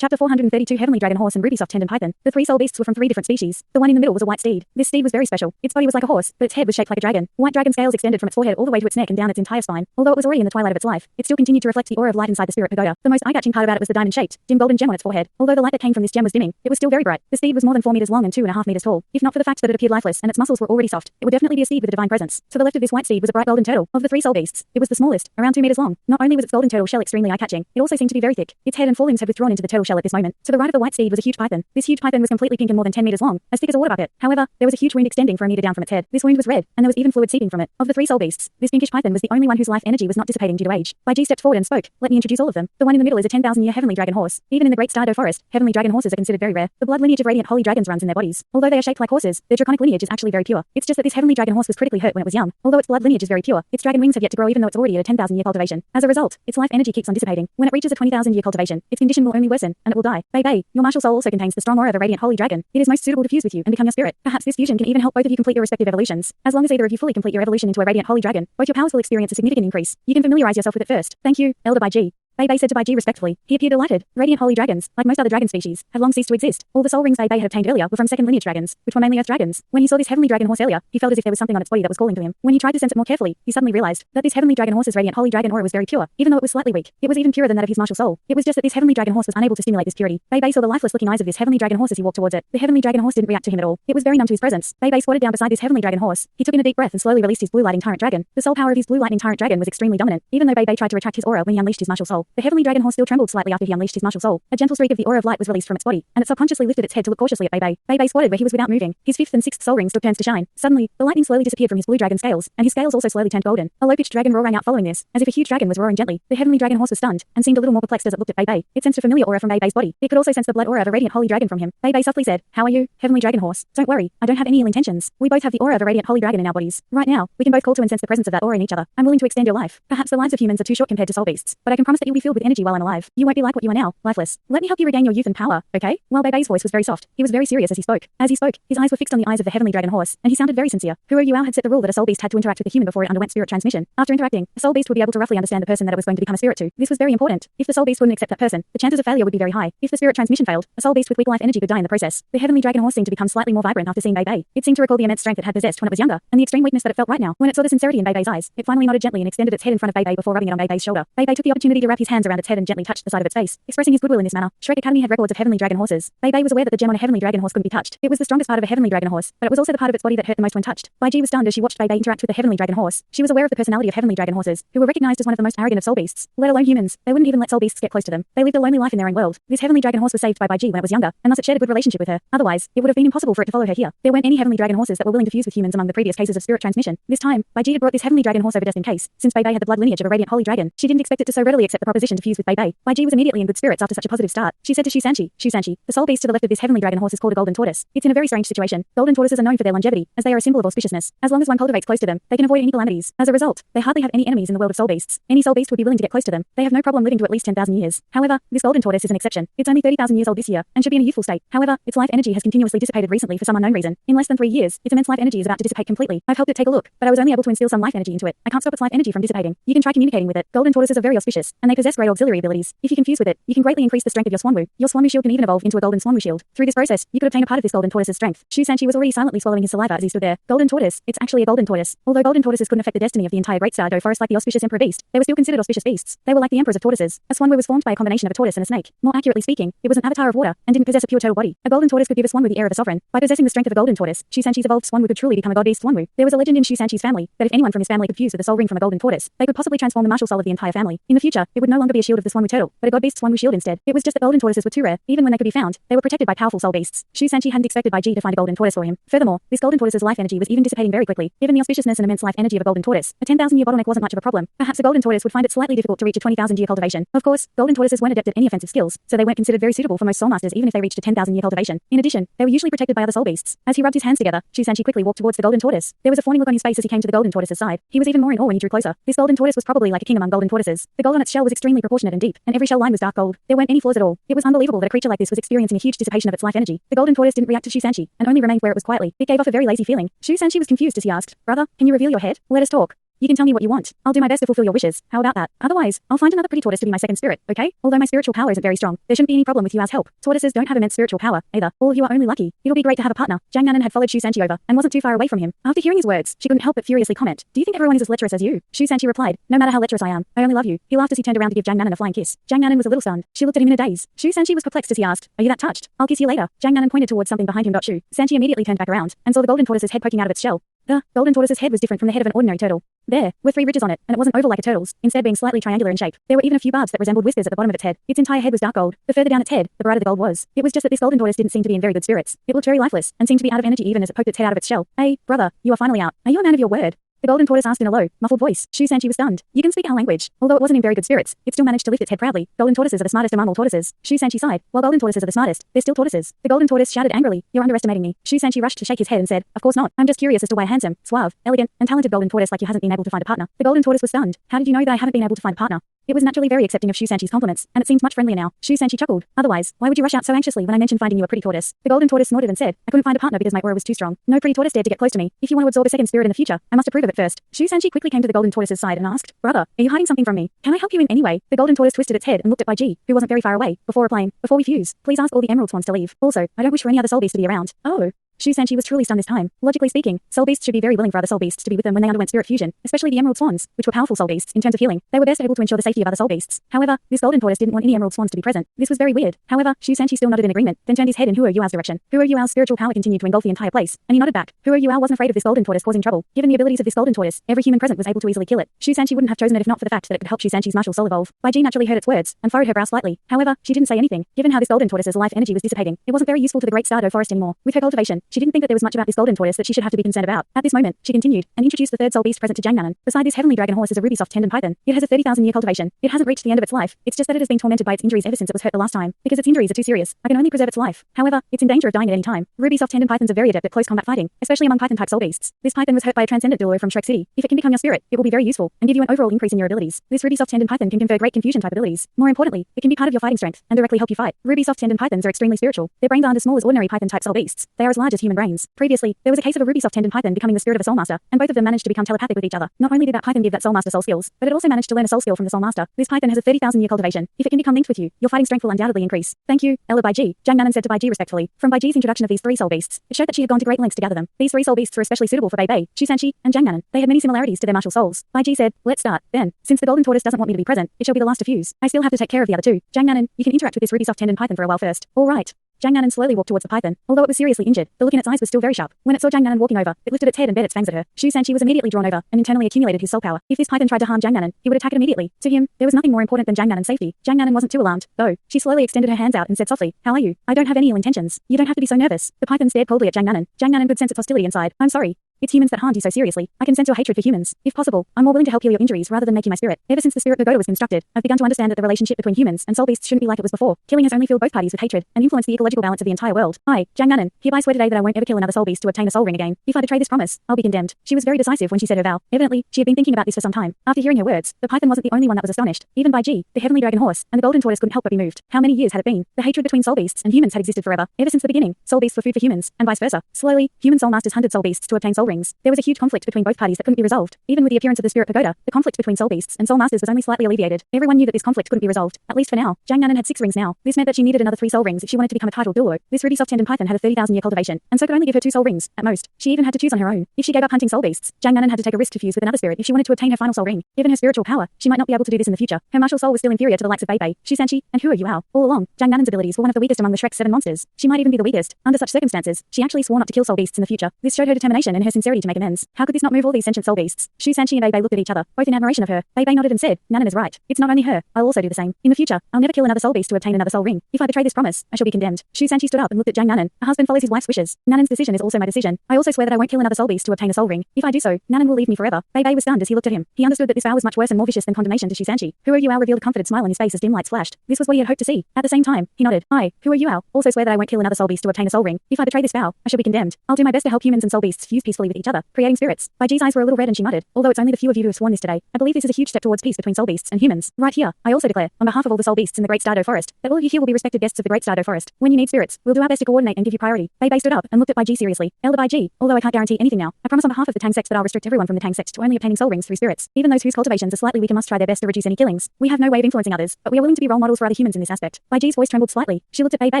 Chapter 432 Heavenly Dragon Horse and Rubysoft Tendon Python. The three soul beasts were from three different species. The one in the middle was a white steed. This steed was very special. Its body was like a horse, but its head was shaped like a dragon. White dragon scales extended from its forehead all the way to its neck and down its entire spine. Although it was already in the twilight of its life, it still continued to reflect the aura of light inside the spirit pagoda. The most eye-catching part about it was the diamond-shaped, dim golden gem on its forehead. Although the light that came from this gem was dimming, it was still very bright. The steed was more than 4 meters long and 2.5 meters tall. If not for the fact that it appeared lifeless and its muscles were already soft, it would definitely be a steed with a divine presence. To the left of this white steed was a bright golden turtle. Of the three soul beasts, it was the smallest, around 2 meters long. Not only was its golden turtle shell extremely eye-catching, it also seemed to be very thick. Its head and forelimbs had withdrawn into the turtle shell at this moment. To the right of the white steed was a huge python. This huge python was completely pink and more than 10 meters long, as thick as a water bucket. However, there was a huge wound extending for a meter down from its head. This wound was red, and there was even fluid seeping from it. Of the three soul beasts, this pinkish python was the only one whose life energy was not dissipating due to age. Baiji stepped forward and spoke. Let me introduce all of them. The one in the middle is a 10,000-year heavenly dragon horse. Even in the great Stardow forest, heavenly dragon horses are considered very rare. The blood lineage of radiant holy dragons runs in their bodies. Although they are shaped like horses, their draconic lineage is actually very pure. It's just that this heavenly dragon horse was critically hurt when it was young. Although its blood lineage is very pure, its dragon wings have yet to grow even though it's already at a 10,000-year cultivation. As a result, its life energy keeps on dissipating. When it reaches a 20,000-year cultivation, its condition will only worsen, and it will die. Bei, your martial soul also contains the strong aura of a radiant holy dragon. It is most suitable to fuse with you and become your spirit. Perhaps this fusion can even help both of you complete your respective evolutions. As long as either of you fully complete your evolution into a radiant holy dragon, both your powers will experience a significant increase. You can familiarize yourself with it first. Thank you, Elder Baiji. Bei said to Baiji respectfully. He appeared delighted. Radiant holy dragons, like most other dragon species, have long ceased to exist. All the soul rings Bei had obtained earlier were from second lineage dragons, which were mainly earth dragons. When he saw this heavenly dragon horse earlier, he felt as if there was something on its body that was calling to him. When he tried to sense it more carefully, he suddenly realized that this heavenly dragon horse's radiant holy dragon aura was very pure, even though it was slightly weak. It was even purer than that of his martial soul. It was just that this heavenly dragon horse was unable to stimulate this purity. Bei saw the lifeless-looking eyes of this heavenly dragon horse as he walked towards it. The heavenly dragon horse didn't react to him at all. It was very numb to his presence. Bei squatted down beside this heavenly dragon horse. He took in a deep breath and slowly released his blue lightning tyrant dragon. The soul power of his blue lightning tyrant dragon was extremely dominant, even though Bei tried to retract his aura when he unleashed his martial soul. The heavenly dragon horse still trembled slightly after he unleashed his martial soul. A gentle streak of the aura of light was released from its body, and it subconsciously lifted its head to look cautiously at Bei. Bei squatted where he was without moving. His fifth and sixth soul rings took turns to shine. Suddenly, the lightning slowly disappeared from his blue dragon scales, and his scales also slowly turned golden. A low-pitched dragon roar rang out following this, as if a huge dragon was roaring gently. The heavenly dragon horse was stunned, and seemed a little more perplexed as it looked at Bei. It sensed a familiar aura from Bei's body. It could also sense the blood aura of a radiant holy dragon from him. Bei softly said, "How are you, heavenly dragon horse? Don't worry, I don't have any ill intentions. We both have the aura of a radiant holy dragon in our bodies. Right now, we can both call to and sense the presence of that aura in each other. I'm willing to extend your life. Perhaps the lives of humans are too short compared to soul beasts, but I can promise that you'll be filled with energy while I'm alive. You won't be like what you are now, lifeless. Let me help you regain your youth and power, okay?" While Bei's voice was very soft, he was very serious as he spoke. As he spoke, his eyes were fixed on the eyes of the heavenly dragon horse, and he sounded very sincere. Huro Yuao had set the rule that a soul beast had to interact with a human before it underwent spirit transmission. After interacting, a soul beast would be able to roughly understand the person that it was going to become a spirit to. This was very important. If the soul beast wouldn't accept that person, the chances of failure would be very high. If the spirit transmission failed, a soul beast with weak life energy could die in the process. The heavenly dragon horse seemed to become slightly more vibrant after seeing Bei. It seemed to recall the immense strength it had possessed when it was younger, and the extreme weakness that it felt right now. When it saw the sincerity in Bei's eyes, it finally nodded gently and extended its head in front of Bei before rubbing it on Bei's shoulder. Bei took the opportunity to wrap his hands around its head and gently touched the side of its face, expressing his goodwill in this manner. Shrek Academy had records of heavenly dragon horses. Bei was aware that the gem on a heavenly dragon horse couldn't be touched. It was the strongest part of a heavenly dragon horse, but it was also the part of its body that hurt the most when touched. Baiji was stunned as she watched Bei interact with the heavenly dragon horse. She was aware of the personality of heavenly dragon horses, who were recognized as one of the most arrogant of soul beasts. Let alone humans, they wouldn't even let soul beasts get close to them. They lived a lonely life in their own world. This heavenly dragon horse was saved by Baiji when it was younger, and thus it shared a good relationship with her. Otherwise, it would have been impossible for it to follow her here. There weren't any heavenly dragon horses that were willing to fuse with humans among the previous cases of spirit transmission. This time, Baiji had brought this heavenly dragon horse over just in case. Since Bei had the blood lineage of a radiant holy dragon, she didn't expect it to so readily accept the proposition to fuse with Bei. Baiji was immediately in good spirits after such a positive start. She said to Shusanchi, the soul beast to the left of this heavenly dragon horse is called a golden tortoise. It's in a very strange situation. Golden tortoises are known for their longevity, as they are a symbol of auspiciousness. As long as one cultivates close to them, they can avoid any calamities. As a result, they hardly have any enemies in the world of soul beasts. Any soul beast would be willing to get close to them. They have no problem living to at least 10,000 years. However, this golden tortoise is an exception. It's only 30,000 years old this year, and should be in a youthful state. However, its life energy has continuously dissipated recently for some unknown reason. In less than 3 years, its immense life energy is about to dissipate completely. I've helped it take a look, but I was only able to instill some life energy into it. I can't stop its life energy from dissipating. You can try communicating with it. Golden tortoises are very auspicious, and they possess great auxiliary abilities. If you can fuse with it, you can greatly increase the strength of your Swanwu. Your Swanwu shield can even evolve into a golden Swanwu shield. Through this process, you could obtain a part of this golden tortoise's strength. Shusanchi was already silently swallowing his saliva as he stood there. Golden tortoise, it's actually a golden tortoise. Although golden tortoises couldn't affect the destiny of the entire Great Stardow forest like the auspicious emperor beast, they were still considered auspicious beasts. They were like the emperors of tortoises. A Swanwu was formed by a combination of a tortoise and a snake. More accurately speaking, it was an avatar of water, and didn't possess a pure turtle body. A golden tortoise could give a Swanwu the air of a sovereign. By possessing the strength of a golden tortoise, Shusanchi's evolved Swanwu could truly become a god beast Swanwu. There was a legend in Shusanchi's family that if anyone from his family could fuse with the soul ring from a golden tortoise, they could possibly transform the martial soul of the entire family. In the future, it would no longer be a shield of the Swanwu turtle, but a god beast Swanwu shield instead. It was just that golden tortoises were too rare. Even when they could be found, they were protected by powerful soul beasts. Shusanchi hadn't expected Baiji to find a golden tortoise for him. Furthermore, this golden tortoise's life energy was even dissipating very quickly. Given the auspiciousness and immense life energy of a golden tortoise, a 10,000-year bottleneck wasn't much of a problem. Perhaps a golden tortoise would find it slightly difficult to reach a 20,000-year cultivation. Of course, golden tortoises weren't adept at any offensive skills, so they weren't considered very suitable for most soul masters even if they reached a 10,000-year cultivation. In addition, they were usually protected by other soul beasts. As he rubbed his hands together, Shusanchi quickly walked towards the golden tortoise. There was a fawning look on his face as he came to the golden tortoise's side. He was even more in awe when he drew closer. This golden tortoise was probably like a king among golden tortoises. The gold on its shell was extremely proportionate and deep, and every shell line was dark gold. There weren't any flaws at all. It was unbelievable that a creature like this was experiencing a huge dissipation of its life energy. The golden tortoise didn't react to Shusanchi, and only remained where it was quietly. It gave off a very lazy feeling. Shusanchi was confused as he asked, "Brother, can you reveal your head? Let us talk." You can tell me what you want. I'll do my best to fulfill your wishes. How about that? Otherwise, I'll find another pretty tortoise to be my second spirit, okay? Although my spiritual power isn't very strong, there shouldn't be any problem with you as help. Tortoises don't have immense spiritual power, either. All of you are only lucky. It'll be great to have a partner. Jiang Nanan had followed Shu Sanchi over, and wasn't too far away from him. After hearing his words, she couldn't help but furiously comment, do you think everyone is as lecherous as you? Shu Sanchi replied, no matter how lecherous I am, I only love you. He laughed as he turned around to give Jiang Nanan a flying kiss. Jiang Nanan was a little stunned. She looked at him in a daze. Shu Sanchi was perplexed as he asked, are you that touched? I'll kiss you later. Jiang Nanan pointed towards something behind him. Shu Sanchi immediately turned back around, and saw the golden tortoise's head poking out of its shell. The golden tortoise's head was different from the head of an ordinary turtle. There were 3 ridges on it, and it wasn't oval like a turtle's, instead being slightly triangular in shape. There were even a few barbs that resembled whiskers at the bottom of its head. Its entire head was dark gold. The further down its head, the brighter the gold was. It was just that this golden tortoise didn't seem to be in very good spirits. It looked very lifeless, and seemed to be out of energy even as it poked its head out of its shell. Hey, brother, you are finally out. Are you a man of your word? The golden tortoise asked in a low, muffled voice. Shu Sanchi was stunned. You can speak our language. Although it wasn't in very good spirits, it still managed to lift its head proudly. Golden tortoises are the smartest among all tortoises. Shu Sanchi sighed. While golden tortoises are the smartest, they're still tortoises. The golden tortoise shouted angrily, you're underestimating me. Shu Sanchi rushed to shake his head and said, of course not. I'm just curious as to why a handsome, suave, elegant, and talented golden tortoise like you hasn't been able to find a partner. The golden tortoise was stunned. How did you know that I haven't been able to find a partner? It was naturally very accepting of Shu Sanchi's compliments, and it seemed much friendlier now. Shu Sanchi chuckled. Otherwise, why would you rush out so anxiously when I mentioned finding you a pretty tortoise? The golden tortoise snorted and said, I couldn't find a partner because my aura was too strong. No pretty tortoise dared to get close to me. If you want to absorb a second spirit in the future, I must approve of it first. Shu Sanchi quickly came to the golden tortoise's side and asked, brother, are you hiding something from me? Can I help you in any way? The golden tortoise twisted its head and looked at Bai Ji, who wasn't very far away, before replying, before we fuse, please ask all the emerald swans to leave. Also, I don't wish for any other soul beast to be around. Oh. Shu Sanchi was truly stunned this time. Logically speaking, soul beasts should be very willing for other soul beasts to be with them when they underwent spirit fusion, especially the emerald swans, which were powerful soul beasts in terms of healing. They were best able to ensure the safety of other soul beasts. However, this golden tortoise didn't want any emerald swans to be present. This was very weird. However, Shu Sanchi still nodded in agreement, then turned his head in Huo Yuao's direction. Huo Yuao's spiritual power continued to engulf the entire place, and he nodded back. Huo Yuao wasn't afraid of this golden tortoise causing trouble. Given the abilities of this golden tortoise, every human present was able to easily kill it. Shu Sanchi wouldn't have chosen it if not for the fact that it could help Shu Sanchi's martial soul evolve. Bai Ji naturally heard its words, and furrowed her brow slightly. However, she didn't say anything. Given how this golden tortoise's life energy was dissipating, it wasn't very useful to the Great Stardo Forest anymore. With her cultivation, she didn't think that there was much about this golden tortoise that she should have to be concerned about. At this moment, she continued, and introduced the third soul beast present to Jiang Nanan. Beside this heavenly dragon horse is a ruby soft tendon python. It has a 30,000-year cultivation. It hasn't reached the end of its life. It's just that it has been tormented by its injuries ever since it was hurt the last time. Because its injuries are too serious, I can only preserve its life. However, it's in danger of dying at any time. Ruby soft tendon pythons are very adept at close combat fighting, especially among python-type soul beasts. This python was hurt by a transcendent Douluo from Shrek City. If it can become your spirit, it will be very useful, and give you an overall increase in your abilities. This ruby soft tendon python can confer great confusion type abilities. More importantly, it can be part of your fighting strength, and directly help you fight. Ruby soft tendon pythons are extremely spiritual. Their brains aren't as small as ordinary python-type soul beasts. They are as large as human brains. Previously, there was a case of a ruby soft tendon python becoming the spirit of a soul master, and both of them managed to become telepathic with each other. Not only did that python give that soul master soul skills, but it also managed to learn a soul skill from the soul master. This python has a 30,000-year cultivation. If it can become linked with you, your fighting strength will undoubtedly increase. Thank you, Ella Bai Ji, Jiang Nanan said to Bai Ji respectfully. From Bai Ji's introduction of these 3 soul beasts, it showed that she had gone to great lengths to gather them. These 3 soul beasts were especially suitable for Bei Bei, Shu Sanchi, and Jiang Nanan. They had many similarities to their martial souls. Bai Ji said, let's start, then. Since the golden tortoise doesn't want me to be present, it shall be the last to fuse. I still have to take care of the other 2. Jiang Nanan, you can interact with this ruby soft tendon python for a while first. All right. Jiang Nanan slowly walked towards the python. Although it was seriously injured, the look in its eyes was still very sharp. When it saw Jiang Nanan walking over, it lifted its head and bared its fangs at her. Shu Sanchi was immediately drawn over, and internally accumulated his soul power. If this python tried to harm Jiang Nanan, he would attack it immediately. To him, there was nothing more important than Jiang Nanan's safety. Jiang Nanan wasn't too alarmed, though. She slowly extended her hands out and said softly, how are you? I don't have any ill intentions. You don't have to be so nervous. The python stared coldly at Jiang Nanan. Jiang Nanan could sense its hostility inside. I'm sorry. It's humans that harmed you so seriously. I can sense your hatred for humans. If possible, I'm more willing to help heal your injuries rather than make you my spirit. Ever since the spirit pagoda was constructed, I've begun to understand that the relationship between humans and soul beasts shouldn't be like it was before. Killing has only filled both parties with hatred and influenced the ecological balance of the entire world. I, Jiang Nanan, hereby swear today that I won't ever kill another soul beast to obtain a soul ring again. If I betray this promise, I'll be condemned. She was very decisive when she said her vow. Evidently, she had been thinking about this for some time. After hearing her words, the python wasn't the only one that was astonished. Even Bai Ji, the heavenly dragon horse, and the golden tortoise couldn't help but be moved. How many years had it been? The hatred between soul beasts and humans had existed forever. Ever since the beginning, soul beasts were food for humans, and vice versa. Slowly, human soul masters hunted soul beasts to obtain soul rings. There was a huge conflict between both parties that couldn't be resolved. Even with the appearance of the spirit pagoda, the conflict between soul beasts and soul masters was only slightly alleviated. Everyone knew that this conflict couldn't be resolved, at least for now. Jiang Nanan had 6 rings now. This meant that she needed another 3 soul rings if she wanted to become a titled Douluo. This ruby soft tendon python had a 30,000-year cultivation, and so could only give her 2 soul rings, at most. She even had to choose on her own. If she gave up hunting soul beasts, Jiang Nanan had to take a risk to fuse with another spirit if she wanted to obtain her final soul ring. Given her spiritual power, she might not be able to do this in the future. Her martial soul was still inferior to the likes of Bei Bei, Shu Sanchi, and Huo Yuao. All along, Jiang Nanan's abilities were one of the weakest among the Shrek's 7 monsters. She might even be the weakest. Under such circumstances, she actually swore not to kill soul beasts in the future. This showed her determination and her sincerity to make amends. How could this not move all these sentient soul beasts? Shu Sanchi and Bei Bei looked at each other, both in admiration of her. Bei Bei nodded and said, Nanan is right. It's not only her. I'll also do the same. In the future, I'll never kill another soul beast to obtain another soul ring. If I betray this promise, I shall be condemned. Shu Sanchi stood up and looked at Jiang Nanan. A husband follows his wife's wishes. Nanan's decision is also my decision. I also swear that I won't kill another soul beast to obtain a soul ring. If I do so, Nanan will leave me forever. Bei Bei was stunned as he looked at him. He understood that this vow was much worse and more vicious than condemnation to Shu Sanchi. Huo Yuao revealed a comforted smile on his face as dim lights flashed. This was what he had hoped to see. At the same time, he nodded. I, Huo Yuao, also swear that I won't kill another soul beast to obtain a soul ring. If I betray this vow, I shall be condemned. I'll do my best to help humans and soul beasts fuse peacefully with each other, creating spirits. Bai Ji's eyes were a little red and she muttered, although it's only the few of you who have sworn this today. I believe this is a huge step towards peace between soul beasts and humans. Right here, I also declare, on behalf of all the soul beasts in the Great Stardow Forest, that all of you here will be respected guests of the Great Stardow Forest. When you need spirits, we'll do our best to coordinate and give you priority. Bai stood up and looked at Bai Ji seriously. Elder Bai Ji, although I can't guarantee anything now, I promise on behalf of the Tang Sect that I'll restrict everyone from the Tang Sect to only obtaining soul rings through spirits. Even those whose cultivations are slightly weaker must try their best to reduce any killings. We have no way of influencing others, but we are willing to be role models for other humans in this aspect. Bai Ji's voice trembled slightly. She looked at Bai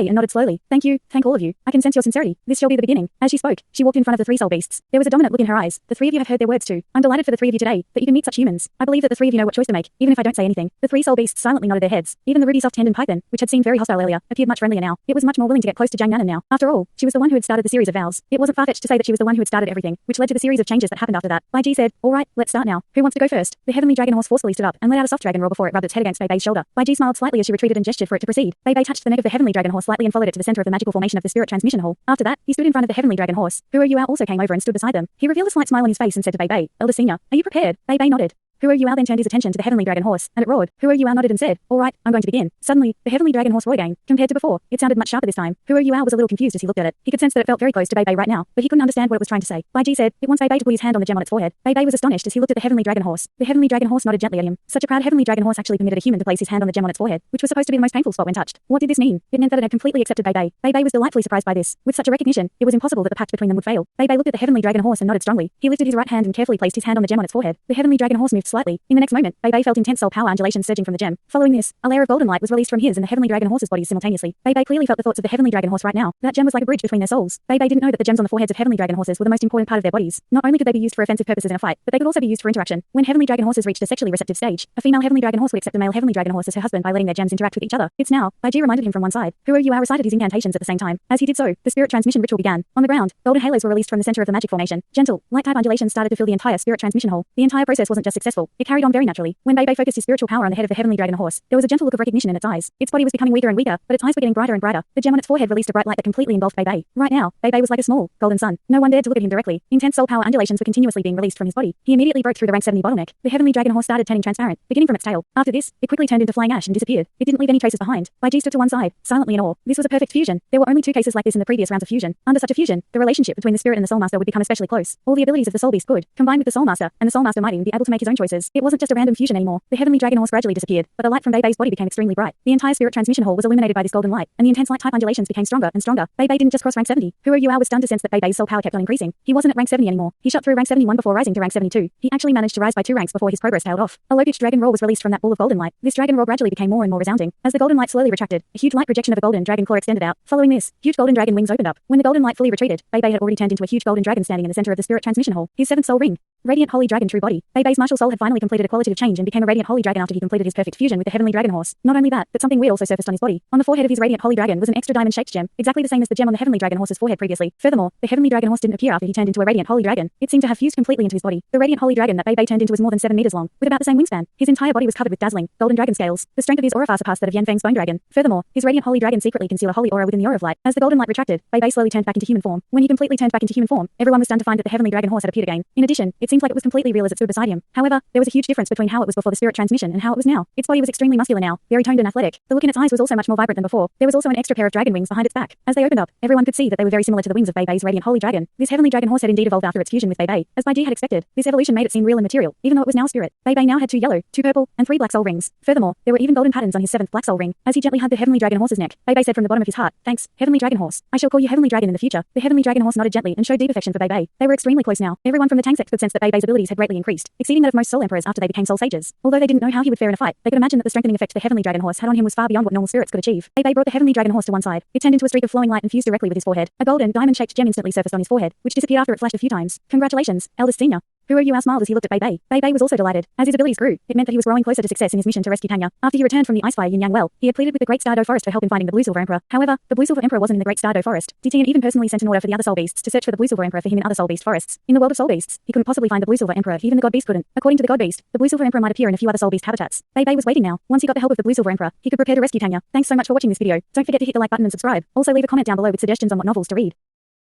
and nodded slowly. Thank you, thank all of you. I can sense your sincerity. This shall be the beginning. As she spoke, she walked in front of the three soul beasts. There was a dominant look in her eyes. The three of you have heard their words too. I'm delighted for the three of you today, that you can meet such humans. I believe that the three of you know what choice to make, even if I don't say anything. The three soul beasts silently nodded their heads. Even the ruby soft Tendon python, which had seemed very hostile earlier, appeared much friendlier now. It was much more willing to get close to Jiang Nanan now. After all, she was the one who had started the series of vows. It wasn't far-fetched to say that she was the one who had started everything, which led to the series of changes that happened after that. Bai Ji said, all right, let's start now. Who wants to go first? The heavenly dragon horse forcefully stood up and let out a soft dragon roar before it rubbed its head against Bei Bei's shoulder. Bai Ji smiled slightly as she retreated and gestured for it to proceed. Bei Bei touched the neck of the heavenly dragon horse slightly and followed it to the center of the magical formation of the spirit transmission hall. After that, he stood in front of the heavenly dragon horse. Huro Yuao also came over and stood beside them. He revealed a slight smile on his face and said to Bei Bei, Elder Senior, are you prepared? Bei Bei nodded. Huro Yuao then turned his attention to the heavenly dragon horse, and it roared. Huro Yuao nodded and said, all right, I'm going to begin. Suddenly, the heavenly dragon horse roared again. Compared to before, it sounded much sharper this time. Huro Yuao was a little confused as he looked at it. He could sense that it felt very close to Bei Bei right now, but he couldn't understand what it was trying to say. Bai Ji said, it wants Bei Bei to put his hand on the gem on its forehead. Bei Bei was astonished as he looked at the heavenly dragon horse. The heavenly dragon horse nodded gently at him. Such a proud heavenly dragon horse actually permitted a human to place his hand on the gem on its forehead, which was supposed to be the most painful spot when touched. What did this mean? It meant that it had completely accepted Bei Bei. Bei Bei was delightfully surprised by this. With such a recognition, it was impossible that the pact between them would fail. Bei Bei looked at the heavenly dragon horse and nodded strongly. He lifted his right hand and carefully placed his hand on the gem on its forehead. The heavenly dragon horse moved slightly. In the next moment, Bei Bei felt intense soul power undulations surging from the gem. Following this, a layer of golden light was released from his and the heavenly dragon horse's bodies simultaneously. Bei Bei clearly felt the thoughts of the heavenly dragon horse right now. That gem was like a bridge between their souls. Bei Bei didn't know that the gems on the foreheads of heavenly dragon horses were the most important part of their bodies. Not only could they be used for offensive purposes in a fight, but they could also be used for interaction. When heavenly dragon horses reached a sexually receptive stage, a female heavenly dragon horse would accept the male heavenly dragon horse as her husband by letting their gems interact with each other. It's now. Bai Ji reminded him from one side. Huro Yuao recited his incantations at the same time. As he did so, the spirit transmission ritual began. On the ground, golden halos were released from the center of the magic formation. Gentle, light-type undulations started to fill the entire spirit transmission hall. The entire process wasn't just successful, it carried on very naturally. When Bei Bei focused his spiritual power on the head of the heavenly dragon horse, there was a gentle look of recognition in its eyes. Its body was becoming weaker and weaker, but its eyes were getting brighter and brighter. The gem on its forehead released a bright light that completely engulfed Bei Bei. Right now, Bei Bei was like a small, golden sun. No one dared to look at him directly. Intense soul power undulations were continuously being released from his body. He immediately broke through the rank 70 bottleneck. The heavenly dragon horse started turning transparent, beginning from its tail. After this, it quickly turned into flying ash and disappeared. It didn't leave any traces behind. Bai Ji stood to one side, silently in awe. This was a perfect fusion. There were only 2 cases like this in the previous rounds of fusion. Under such a fusion, the relationship between the spirit and the soul master would become especially close. All the abilities of the soul beast could, combined with the soul master, and the soul master might even be able to make his own choices. It wasn't just a random fusion anymore. The heavenly dragon horse gradually disappeared, but the light from Bei Bei's body became extremely bright. The entire spirit transmission hall was illuminated by this golden light, and the intense light type undulations became stronger and stronger. Bei Bei didn't just cross rank 70. Huro Yuao was stunned to sense that Bei Bei's soul power kept on increasing. He wasn't at rank 70 anymore. He shot through rank 71 before rising to rank 72. He actually managed to rise by 2 ranks before his progress tailed off. A low-pitched dragon roar was released from that ball of golden light. This dragon roar gradually became more and more resounding. As the golden light slowly retracted, a huge light projection of a golden dragon claw extended out. Following this, huge golden dragon wings opened up. When the golden light fully retreated, Bei Bei had already turned into a huge golden dragon standing in the center of the spirit transmission hall. His 7th soul ring. Radiant Holy Dragon True Body. Bei Bei's martial soul had finally completed a qualitative change and became a Radiant Holy Dragon after he completed his perfect fusion with the Heavenly Dragon Horse. Not only that, but something weird also surfaced on his body. On the forehead of his Radiant Holy Dragon was an extra diamond-shaped gem, exactly the same as the gem on the Heavenly Dragon Horse's forehead previously. Furthermore, the Heavenly Dragon Horse didn't appear after he turned into a Radiant Holy Dragon. It seemed to have fused completely into his body. The Radiant Holy Dragon that Bei Bei turned into was more than 7 meters long, with about the same wingspan. His entire body was covered with dazzling, golden dragon scales. The strength of his aura far surpassed that of Yanfang's Bone Dragon. Furthermore, his Radiant Holy Dragon secretly concealed a holy aura within the aura of light. As the golden light retracted, Bei Bei slowly turned back into human form. When he completely turned back into human form, everyone was stunned to find that the Heavenly Dragon Horse had appeared again. In addition, it seemed like it was completely real as it stood beside him. However, there was a huge difference between how it was before the spirit transmission and how it was now. Its body was extremely muscular now, very toned and athletic. The look in its eyes was also much more vibrant than before. There was also an extra pair of dragon wings behind its back. As they opened up, everyone could see that they were very similar to the wings of Bei Bei's Radiant Holy Dragon. This Heavenly Dragon Horse had indeed evolved after its fusion with Bei Bei. As Bai Ji had expected, this evolution made it seem real and material, even though it was now spirit. Bei Bei now had 2 yellow, 2 purple, and 3 black soul rings. Furthermore, there were even golden patterns on his 7th black soul ring. As he gently hugged the Heavenly Dragon Horse's neck, Bei Bei said from the bottom of his heart, "Thanks, Heavenly Dragon Horse. I shall call you Heavenly Dragon in the future." The Heavenly Dragon Horse nodded gently and showed deep affection for Bei Bei. They were extremely close now. Everyone from the Tang Sect could sense that Bei Bei's abilities had greatly increased, exceeding that of most soul emperors after they became soul sages. Although they didn't know how he would fare in a fight, they could imagine that the strengthening effect the Heavenly Dragon Horse had on him was far beyond what normal spirits could achieve. Bei Bei brought the Heavenly Dragon Horse to one side. It turned into a streak of flowing light and fused directly with his forehead. A golden, diamond-shaped gem instantly surfaced on his forehead, which disappeared after it flashed a few times. Congratulations, eldest senior. Huro Yuao smiled as he looked at Bei Bei. Bei Bei was also delighted. As his abilities grew, it meant that he was growing closer to success in his mission to rescue Tanya. After he returned from the Icefire Yin Yang Well, he had pleaded with the Great Stardow Forest for help in finding the Blue Silver Emperor. However, the Blue Silver Emperor wasn't in the Great Stardow Forest. DTN even personally sent an order for the other soul beasts to search for the Blue Silver Emperor for him in other soul beast forests. In the world of soul beasts, he couldn't possibly find the Blue Silver Emperor if even the God Beast couldn't. According to the God Beast, the Blue Silver Emperor might appear in a few other soul beast habitats. Bei Bei was waiting now. Once he got the help of the Blue Silver Emperor, he could prepare to rescue Tanya. Thanks so much for watching this video. Don't forget to hit the like button and subscribe. Also leave a comment down below with suggestions on what novels to read.